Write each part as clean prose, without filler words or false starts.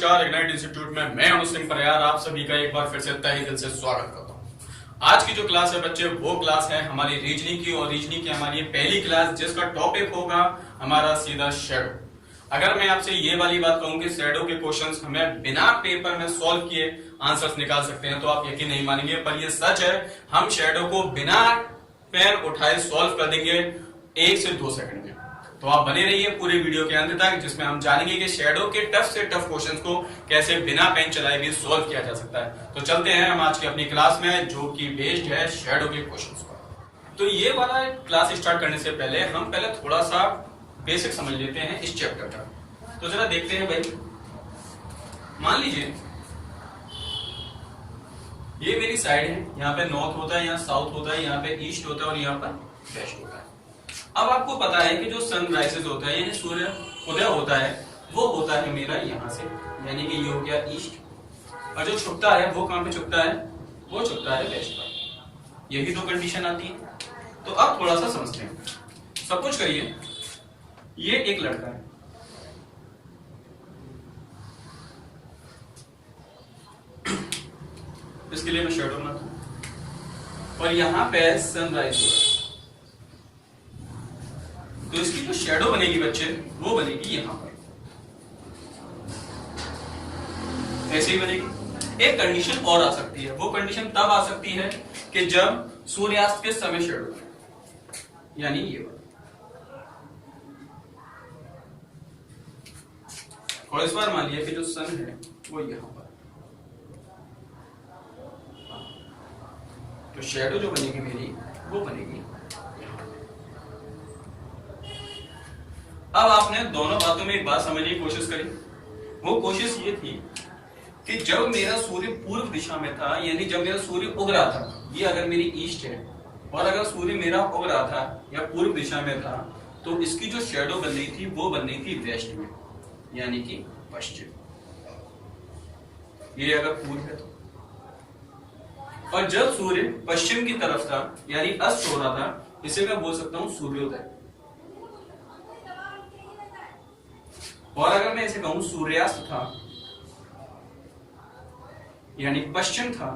नमस्कार। Ignite institute में मैं अनुज सिंह परियार आप सभी का एक बार फिर से तहे दिल से स्वागत करता हूं। आज की जो क्लास है बच्चे वो क्लास है हमारी रीजनिंग की और रीजनिंग की हमारी पहली क्लास जिसका टॉपिक होगा हमारा सीधा शैडो। अगर मैं आपसे ये वाली बात कहूं कि शैडो के क्वेश्चंस हमें बिना पेपर में सॉल्व किए आंसर्स निकाल सकते हैं तो आप यकीन नहीं मानेंगे, पर ये सच है। हम शैडो को बिना पेन उठाए सॉल्व कर देंगे 1 से 2 सेकंड में। तो आप बने रहिए पूरे वीडियो के अंत तक, जिसमें हम जानेंगे कि शैडो के टफ से टफ क्वेश्चंस को कैसे बिना पेन चलाए भी सॉल्व किया जा सकता है। तो चलते हैं हम आज की अपनी क्लास में जो कि बेस्ड है शैडो के क्वेश्चंस पर। तो ये वाला क्लास स्टार्ट करने से पहले हम थोड़ा सा बेसिक समझ लेते हैं इस चैप्टर का। तो जरा देखते हैं भाई, मान लीजिए ये मेरी साइड है, यहाँ पे नॉर्थ होता है, यहाँ साउथ होता है, यहाँ पे ईस्ट होता है और यहाँ पर वेस्ट होता है। अब आपको पता है कि जो सनराइजेस होता है यानी सूर्य उदय होता है वो होता है मेरा यहाँ से, यानी कि ये हो गया ईस्ट, और जो छुपता है वो कहाँ पे छुपता है, वो छुपता है वेस्ट पर। यही 2 कंडीशन आती है। तो अब थोड़ा सा समझते हैं। सब कुछ करिए, ये एक लड़का है, इसके लिए मैं शैडो बनाता हूं, और यहां पे सनराइज हो रहा है। तो इसकी जो शैडो बनेगी बच्चे वो बनेगी यहां पर, ऐसे ही बनेगी। एक कंडीशन और आ सकती है, वो कंडीशन तब आ सकती है कि जब सूर्यास्त के समय शैडो बने, यानी ये वाला। और इस बार मान लिया कि जो सन है वो यहां पर, तो शैडो जो बनेगी मेरी वो बनेगी। अब आपने दोनों बातों में एक बात समझने की कोशिश करी। वो कोशिश ये थी कि जब मेरा सूर्य पूर्व दिशा में था, यानी जब मेरा सूर्य उग रहा था, ये अगर मेरी ईस्ट है, और अगर सूर्य मेरा उग रहा था या पूर्व दिशा में था, तो इसकी जो शैडो बन रही थी वो बन रही थी वेस्ट में, यानी कि पश्चिम। ये अगर पूर्व है तो, और जब सूर्य पश्चिम की तरफ था यानी अस्त हो रहा था, इसे मैं बोल सकता हूं सूर्योदय। और अगर मैं इसे कहूं सूर्यास्त था यानी पश्चिम था,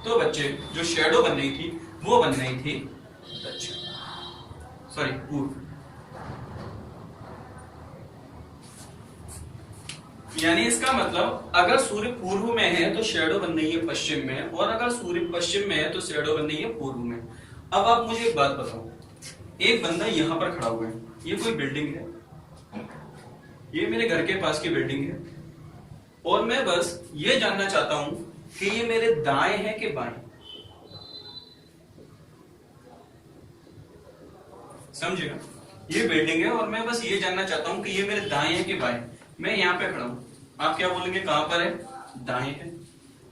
तो बच्चे जो शैडो बन रही थी वो बन रही थी दक्षिण, सॉरी पूर्व। यानी इसका मतलब अगर सूर्य पूर्व में है तो शैडो बन रही है पश्चिम में, और अगर सूर्य पश्चिम में है तो शैडो बन रही है पूर्व में। अब आप मुझे एक बात बताओ, एक बंदा यहां पर खड़ा हुआ है, ये कोई बिल्डिंग है, ये मेरे घर के पास की बिल्डिंग है, और मैं बस ये जानना चाहता हूं कि ये मेरे दाएं है कि बाएं। समझिएगा, ये बिल्डिंग है और मैं बस ये जानना चाहता हूं कि ये मेरे दाएं है कि बाएं। मैं यहाँ पे खड़ा हूं, आप क्या बोलेंगे, कहां पर है, दाएं है।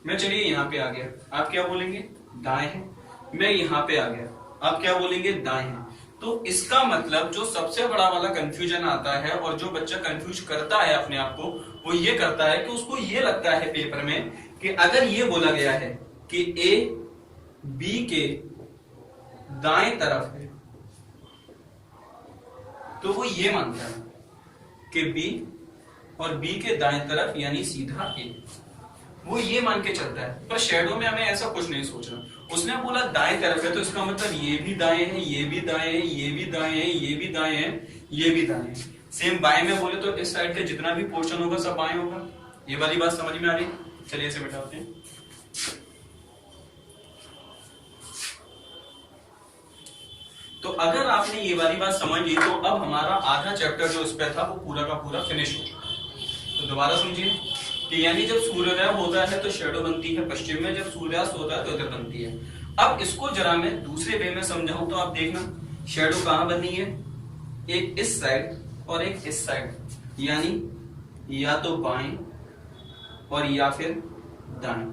मैं चलिए यहाँ पे आ गया, आप क्या बोलेंगे, दाएं है। मैं यहाँ पे आ गया, आप क्या बोलेंगे, दाएं है। तो इसका मतलब जो सबसे बड़ा वाला कंफ्यूजन आता है और जो बच्चा कंफ्यूज करता है अपने आप को, वो ये करता है कि उसको ये लगता है पेपर में कि अगर ये बोला गया है कि ए बी के दाएं तरफ है, तो वो ये मानता है कि बी और बी के दाएं तरफ यानी सीधा ए, वो ये मान के चलता है। पर शैडो में हमें ऐसा कुछ नहीं सोचना। उसने बोला दाएं तरफ है तो इसका मतलब ये भी दाएं है, ये भी दाएं है, ये भी दाएं है, ये भी दाएं है, ये भी दाएं है। सेम बाएं में बोले तो इस साइड का जितना भी पोर्शन होगा सब बाएं होगा। ये वाली बात समझ में आ रही? चलिए इसे बैठाते हैं। तो अगर आपने ये वाली बात समझ ली तो अब हमारा आधा चैप्टर जो इस पे था वो पूरा का पूरा फिनिश हो चुका। तो दोबारा समझिए कि यानी जब सूर्योदय होता है तो शैडो बनती है पश्चिम में, जब सूर्यास्त होता है तो इधर बनती है। अब इसको जरा मैं दूसरे वे में समझाऊं तो आप देखना, शैडो कहां बनी है, एक इस साइड और एक इस साइड, यानी या तो बाएं और या फिर दाएं।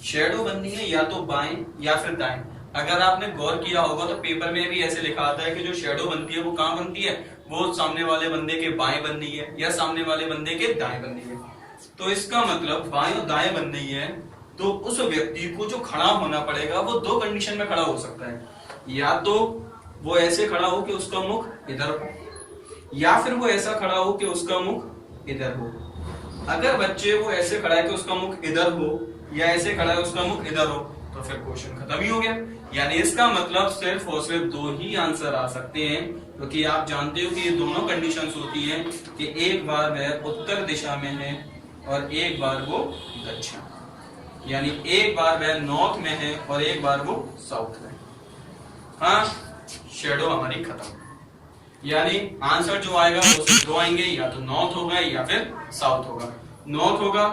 शैडो बननी है या तो बाएं या फिर दाएं। अगर आपने गौर किया होगा तो पेपर में भी ऐसे लिखा आता है कि जो शैडो बनती है वो कहां बनती है, वो सामने वाले बंदे के बाएं बन रही है या सामने वाले बंदे के दाएं बन रही है। तो इसका मतलब बाएं और दाएं बन रही है, तो उस व्यक्ति को जो खड़ा होना पड़ेगा वो 2 कंडीशन में खड़ा हो सकता है। या तो वो ऐसे खड़ा हो कि उसका मुख इधर हो, या फिर वो ऐसा खड़ा हो कि उसका मुख इधर हो। अगर बच्चे वो ऐसे खड़ा है कि उसका मुख इधर हो या ऐसे खड़ा है उसका मुख इधर हो, तो फिर क्वेश्चन खत्म ही हो गया। यानी इसका मतलब सिर्फ और सिर्फ दो ही आंसर आ सकते हैं, क्योंकि आप जानते हो कि ये दोनों कंडीशंस होती हैं कि एक बार वह उत्तर दिशा में है और एक बार वो दक्षिण, यानी एक बार वह नॉर्थ में है और एक बार वो साउथ में। हाँ, शेडो हमारी खत्म। यानी आंसर जो आएगा वो सिर्फ दो आएंगे, या तो नॉर्थ होगा या फिर साउथ होगा, नॉर्थ होगा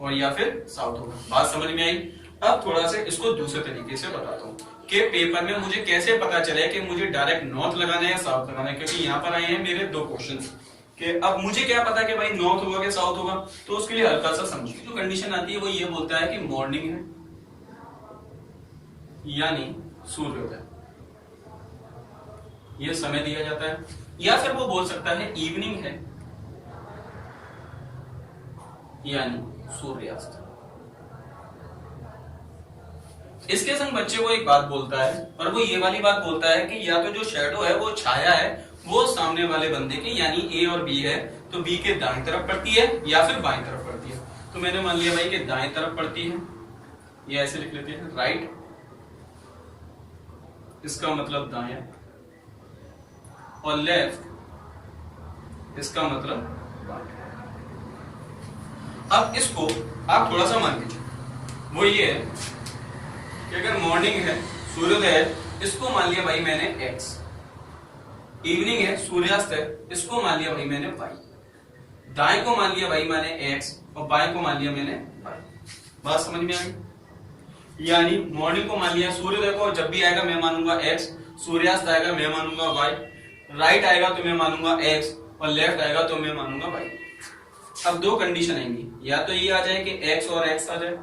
और या फिर साउथ होगा। बात समझ में आई? अब थोड़ा सा इसको दूसरे तरीके से बताता हूँ कि पेपर में मुझे कैसे पता चले कि मुझे डायरेक्ट नॉर्थ लगाना है या साउथ लगाना है, क्योंकि यहाँ पर आए हैं मेरे दो क्वेश्चंस कि अब मुझे क्या पता कि भाई नॉर्थ होगा कि साउथ होगा। तो उसके लिए हल्का सा समझिए, जो कंडीशन आती है वो ये बोलता है कि मॉर्निंग है यानी सूर्योदय, ये समय दिया जाता है, या फिर वो बोल सकता है इवनिंग है यानी सूर्यास्त। इसके संग बच्चे को एक बात बोलता है, और वो ये वाली बात बोलता है कि या तो जो शैडो है वो छाया है वो सामने वाले बंदे के, यानी ए और बी है तो बी के दाईं तरफ पड़ती है या फिर बाईं तरफ पड़ती है। तो मैंने मान लिया भाई कि दाईं तरफ पड़ती है, ये ऐसे लिख लेते हैं राइट, इसका मतलब दायां, और लेफ्ट इसका मतलब बायां। अब इसको आप थोड़ा सा मान लीजिए, वो ये है कि अगर मॉर्निंग है सूर्योदय है, इसको मान लिया भाई मैंने एक्स, इवनिंग है सूर्यास्त है, इसको मान लिया भाई मैंने वाई, दाएं को मान लिया भाई मैंने एक्स और बाएं को मान लिया मैंने वाई। बात समझ में आई? यानी मॉर्निंग को मान लिया सूर्योदय को, जब भी आएगा मैं मानूंगा एक्स, सूर्यास्त आएगा मैं मानूंगा वाई, राइट आएगा तो मैं मानूंगा एक्स और लेफ्ट आएगा तो मैं मानूंगा वाई। अब दो कंडीशन आएंगी, या तो ये आ जाए कि एक्स और एक्स आ जाए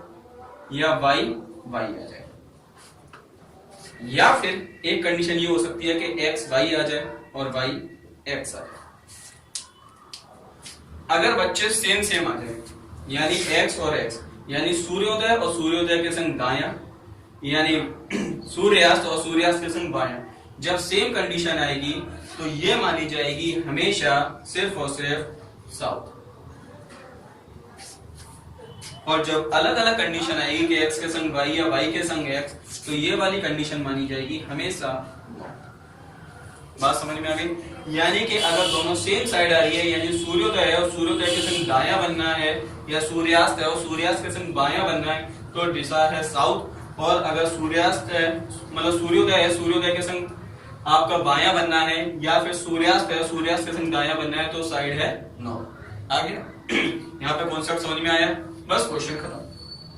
या वाई वाई आ जाए, या फिर एक कंडीशन ये हो सकती है कि एक्स वाई आ जाए और वाई एक्स आ जाए। अगर बच्चे सेम सेम आ जाए, यानी एक्स और एक्स, यानी सूर्योदय और सूर्योदय के संग दायां, यानी सूर्यास्त और सूर्यास्त के संग बायां, जब सेम कंडीशन आएगी तो ये मानी जाएगी हमेशा सिर्फ और सिर्फ साउथ। और जब अलग अलग कंडीशन आएगी कि एक्स के संग वाई या वाई के संग एक्स, तो ये वाली कंडीशन मानी जाएगी हमेशा नॉर्थ। बात समझ में आ गई? यानी कि अगर दोनों सेम साइड आ रही है, यानी सूर्योदय है और सूर्योदय के संग दायां बनना है, या सूर्यास्त है और सूर्यास्त के संग बायां बनना है, तो दिशा है साउथ। और अगर सूर्यास्त है मतलब सूर्योदय है, सूर्योदय के संग आपका बायां बनना है, या फिर सूर्यास्त है सूर्यास्त के संग दायां बनना है, तो साइड है नॉर्थ। आ गया? यहाँ पे कॉन्सेप्ट समझ में आया? बस क्वेश्चन खत्म।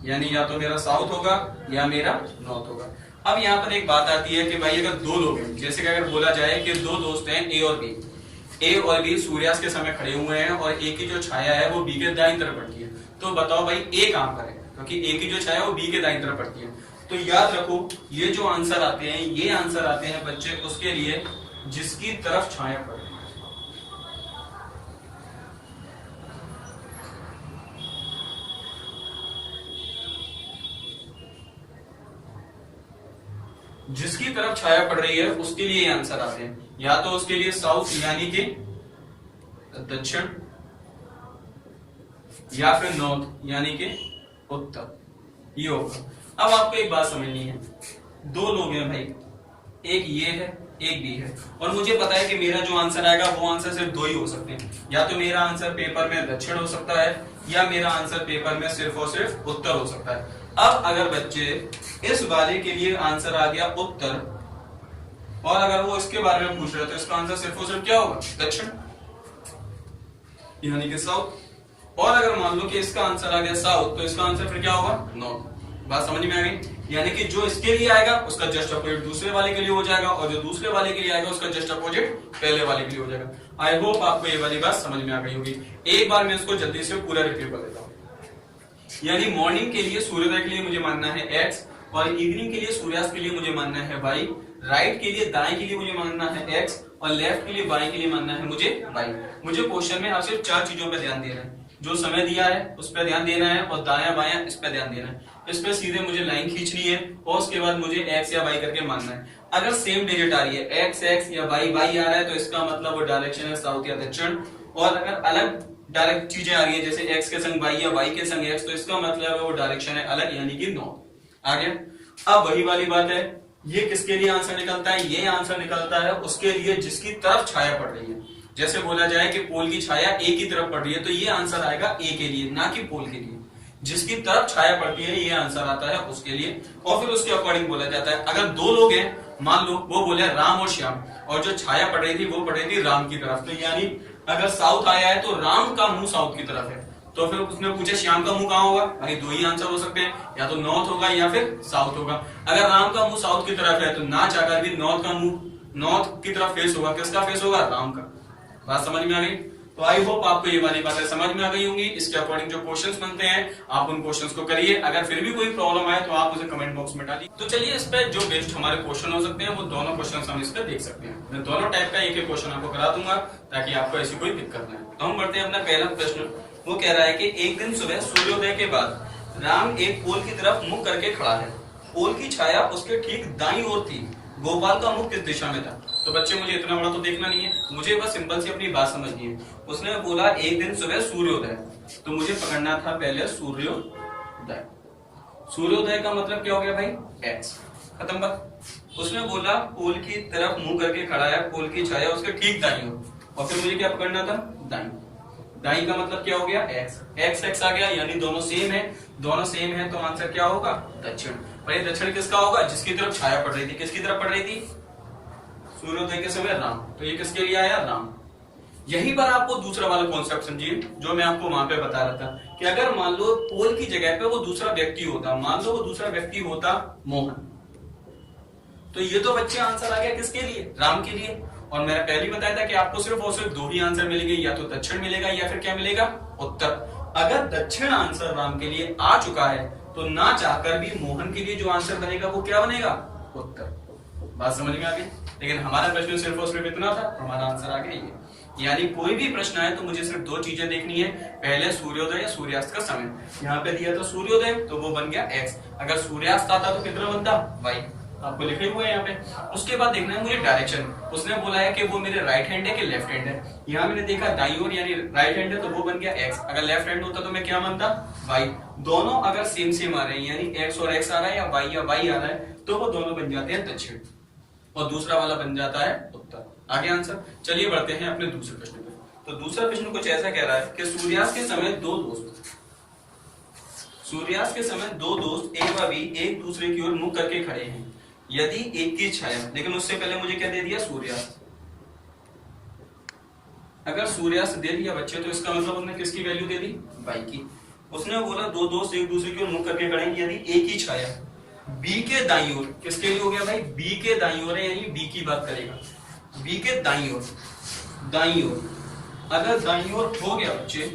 यानी या तो मेरा साउथ होगा या मेरा नॉर्थ होगा। अब यहाँ पर एक बात आती है कि भाई अगर दो लोग हैं, जैसे कि अगर बोला जाए कि दो दोस्त हैं ए और बी, ए और बी सूर्यास्त के समय खड़े हुए हैं और ए की जो छाया है वो बी के दाईं तरफ पड़ती है, तो बताओ भाई ए कहां पर है, क्योंकि ए की जो छाया है वो बी के दाईं तरफ पड़ती है। तो याद रखो ये जो आंसर आते हैं, ये आंसर आते हैं बच्चे उसके लिए जिसकी तरफ छाया पड़े। जिसकी तरफ छाया पड़ रही है उसके लिए आंसर आते हैं, या तो उसके लिए साउथ यानी कि दक्षिण, या फिर नॉर्थ यानी कि उत्तर, ये होगा। अब आपको एक बात समझनी है, दो लोग हैं भाई, एक ये है एक बी है, और मुझे पता है कि मेरा जो आंसर आएगा वो आंसर सिर्फ दो ही हो सकते हैं, या तो मेरा आंसर पेपर में दक्षिण हो सकता है या मेरा आंसर पेपर में सिर्फ और सिर्फ उत्तर हो सकता है। अब अगर बच्चे इस वाले के लिए आंसर आ गया उत्तर, और अगर वो इसके बारे में पूछ रहे तो इसका आंसर सिर्फ और सिर्फ क्या होगा? दक्षिण यानी कि साउथ। और अगर मान लो कि इसका आंसर आ गया साउथ, तो इसका आंसर फिर क्या होगा? नॉर्थ। बात समझ में आ गई? यानी कि जो इसके लिए आएगा उसका जस्ट अपोजिट दूसरे वाले के लिए हो जाएगा, और जो दूसरे वाले के लिए आएगा उसका जस्ट अपोजिट पहले वाले के लिए हो जाएगा। आई होप आपको ये वाली बात समझ में आ गई होगी। एक बार मैं इसको जल्दी से पूरा रिपीट कर देता हूँ। यानी मॉर्निंग के लिए सूर्योदय के लिए मुझे मानना है एक्स, और इवनिंग के लिए सूर्यास्त के लिए मुझे मानना है वाई, राइट के लिए दाएं के लिए मुझे मानना है एक्स, और लेफ्ट के लिए बाएं के लिए मानना है मुझे वाई। मुझे क्वेश्चन में आप सिर्फ चार चीजों पर ध्यान देना है, जो समय दिया है उस पर ध्यान देना है, और दायां बायां इस पर ध्यान देना है। इस पर सीधे मुझे लाइन खींचनी है और उसके बाद मुझे एक्स या वाई करके मानना है। अगर सेम डिजिट आ रही है एक्स एक्स या वाई वाई आ रहा है तो इसका मतलब वो डायरेक्शन है साउथ या दक्षिण। और अगर अलग डायरेक्ट चीजें आ रही है जैसे एक्स के संग वाई या वाई के संग एक्स तो इसका मतलब है वो डायरेक्शन है अलग यानी कि नॉर्थ। आ गया। अब वही वाली बात है, ये किसके लिए आंसर निकलता है? ये आंसर निकलता है उसके लिए जिसकी तरफ छाया पड़ रही है। जैसे बोला जाए कि पोल की छाया ए की तरफ पड़ रही है तो ये आंसर आएगा ए के लिए, ना कि पोल के लिए। जिसकी तरफ छाया पड़ती है ये आंसर आता है उसके लिए। और फिर उसके अकॉर्डिंग बोला जाता है। अगर दो लोग हैं, मान लो वो बोले राम और श्याम, और जो छाया पड़ रही थी वो पड़ रही थी राम की तरफ, तो यानी अगर साउथ आया है तो राम का मुंह साउथ की तरफ है। तो फिर उसने पूछा श्याम का मुंह कहां होगा? भाई दो ही आंसर हो सकते हैं, या तो नॉर्थ होगा या फिर साउथ होगा। अगर राम का मुंह साउथ की तरफ है तो ना चाहकर भी नॉर्थ का मुंह नॉर्थ की तरफ फेस होगा। किसका फेस होगा? राम का। बात समझ में आ गई? तो आई होप आपको ये वाली बातें समझ में आ गई होंगी। इसके अकॉर्डिंग जो क्वेश्चंस बनते हैं आप उन क्वेश्चंस को करिए। अगर फिर भी कोई प्रॉब्लम आए तो आप उसे कमेंट बॉक्स में डालिए। तो चलिए इस पे जो बेस्ट हमारे क्वेश्चन हो सकते हैं वो दोनों क्वेश्चन हम इस पे देख सकते हैं। मैं दोनों टाइप का एक क्वेश्चन आपको करा दूंगा ताकि आपको ऐसी कोई दिक्कत न हो। तो हम बढ़ते हैं अपना पहला प्रश्न। वो कह रहा है कि एक दिन सुबह सूर्योदय के बाद राम एक पोल की तरफ मुख करके खड़ा है। पोल की छाया उसके ठीक दाईं ओर थी। गोपाल का मुख किस दिशा में था? तो बच्चे मुझे इतना बड़ा तो देखना नहीं है, मुझे बस सिंपल सी अपनी बात समझनी है। उसने बोला एक दिन सुबह सूर्योदय, तो मुझे पकड़ना था पहले सूर्योदय। सूर्योदय का मतलब क्या हो गया भाई? एक्स। खत्म बात। उसने बोला पोल की तरफ मुंह करके खड़ा है, पोल की छाया उसके ठीक दाईं ओर, और फिर मुझे क्या पकड़ना था? दाईं। दाईं का मतलब क्या हो गया? एक्स। एक्स एक्स आ गया यानी दोनों सेम है। दोनों सेम है तो आंसर क्या होगा? दक्षिण। भाई दक्षिण किसका होगा? जिसकी तरफ छाया पड़ रही थी। किसकी तरफ पड़ रही थी? सूर्योदय के समय राम। तो ये किसके लिए आया? राम। यहीं पर आपको दूसरा वाला कॉन्सेप्ट समझिए जो मैं आपको वहां पे बता रहा था कि अगर मान लो पोल की जगह पे वो दूसरा व्यक्ति होता, मान लो वो दूसरा व्यक्ति होता मोहन, तो ये तो बच्चे आंसर आ गया किसके लिए? राम के लिए। और मैंने पहले ही बताया था कि आपको सिर्फ और सिर्फ दो ही आंसर मिलेंगे, या तो दक्षिण मिलेगा या फिर क्या मिलेगा? उत्तर। अगर दक्षिण आंसर राम के लिए आ चुका है तो ना चाहकर भी मोहन के लिए जो आंसर बनेगा वो क्या बनेगा? उत्तर। बात समझ में आ गई? लेकिन हमारा प्रश्न सिर्फ और सिर्फ इतना था, हमारा आंसर आ गया ये। यानी कोई भी प्रश्न आए तो मुझे सिर्फ दो चीजें देखनी है, पहले सूर्योदय या सूर्यास्त का समय। यहाँ पे दिया था सूर्योदय तो वो बन गया एक्स। अगर सूर्यास्त आता तो कितना बनता? वाई। आपको लिखे हुए हैं यहाँ पे। उसके बाद देखना है मुझे डायरेक्शन। उसने बोला है कि वो मेरे राइट हैंड है कि लेफ्ट हैंड है। यहाँ मैंने देखा दाईं ओर यानी राइट हैंड है तो वो बन गया एक्स। अगर लेफ्ट हैंड होता तो मैं क्या बनता? वाई। दोनों अगर सेम सेम आ रहे हैं यानी एक्स और एक्स आ रहा है या वाई आ रहा है तो वो दोनों बन जाते हैं दक्षिण, और दूसरा वाला बन जाता है उत्तर। आगे आंसर। चलिए बढ़ते हैं अपने दूसरे प्रश्न पे। तो दूसरा प्रश्न कुछ ऐसा कह रहा है कि सूर्यास्त के समय दो दोस्त ए व बी एक दूसरे की ओर मुख करके खड़े हैं। यदि एक की छाया, लेकिन उससे पहले मुझे क्या दे दिया? सूर्यास्त। अगर सूर्यास्त दे दिया बच्चे तो इसका मतलब उसने किसकी वैल्यू दे दी? वाई की। उसने बोला दो दोस्त एक दूसरे की ओर मुख करके खड़े हैं यदि एक ही छाया बी के दाईं ओर, किसके लिए हो गया भाई? बी के दाईं ओर है यानी बी की बात करेगा। बी के दाईं ओर अगर दाईं ओर हो गया बच्चे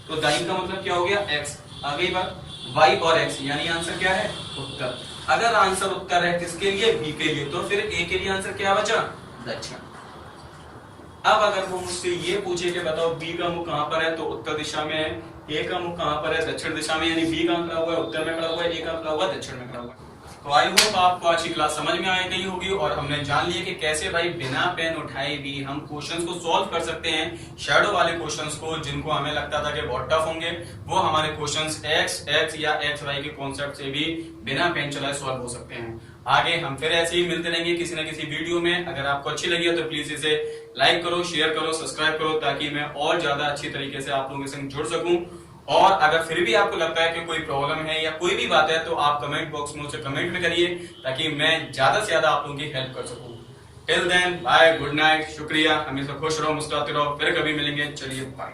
तो दाईं का मतलब क्या हो गया? एक्स। आ गई बात। वाई और एक्स यानी आंसर क्या है? उत्तर। अगर आंसर उत्तर है किसके लिए? बी के लिए, तो फिर ए के लिए आंसर क्या बचा? दक्षिण। अब अगर वो मुझसे ये पूछे कि बताओ बी का मुख कहां पर है तो उत्तर दिशा में है, ए का मुख कहां पर है? दक्षिण दिशा में, यानी बी कहां खड़ा हुआ है? उत्तर में खड़ा हुआ है, ए कहां खड़ा हुआ है? दक्षिण में खड़ा हुआ है। तो आई होप आपको आज की क्लास समझ में आ गई होगी और हमने जान लिया कि कैसे भाई बिना पेन उठाए भी हम क्वेश्चंस को सॉल्व कर सकते हैं। शैडो वाले क्वेश्चंस को जिनको हमें लगता था कि बहुत टफ होंगे, वो हमारे क्वेश्चंस एक्स या एक्स वाई के कॉन्सेप्ट से भी बिना पेन चलाए सॉल्व हो सकते हैं। आगे हम फिर ऐसे ही मिलते रहेंगे किसी न किसी वीडियो में। अगर आपको अच्छी लगी हो तो प्लीज इसे लाइक करो, शेयर करो, सब्सक्राइब करो ताकि मैं और ज्यादा अच्छी तरीके से आप लोगों के संग जुड़ सकूं। और अगर फिर भी आपको लगता है कि कोई प्रॉब्लम है या कोई भी बात है तो आप कमेंट बॉक्स में उसे कमेंट में करिए ताकि मैं ज्यादा से ज्यादा आप लोगों की हेल्प कर सकूं। Till then bye, good night, शुक्रिया, हमेशा खुश रहो, मुस्कुराते रहो, फिर कभी मिलेंगे। चलिए बाय।